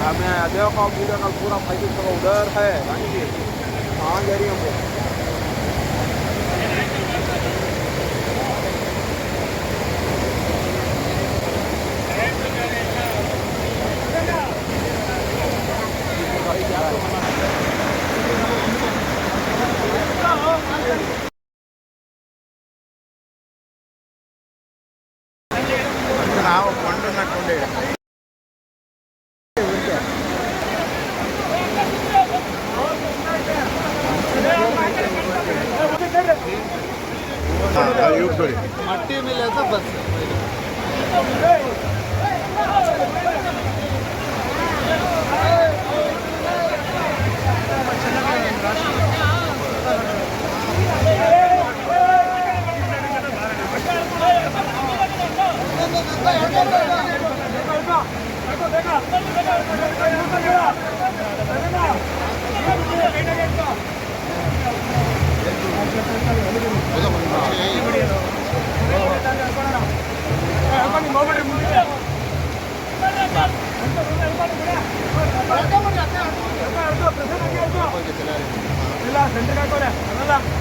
मैं देखो वीडियो का पूरा फाइटिंग का उधर है रानी जी कहाँ जा रही हमको ನಾವು ಕೊಂಡು ನಡ್ಕೊಂಡೆ मट्टी मिले तो बस सेंटर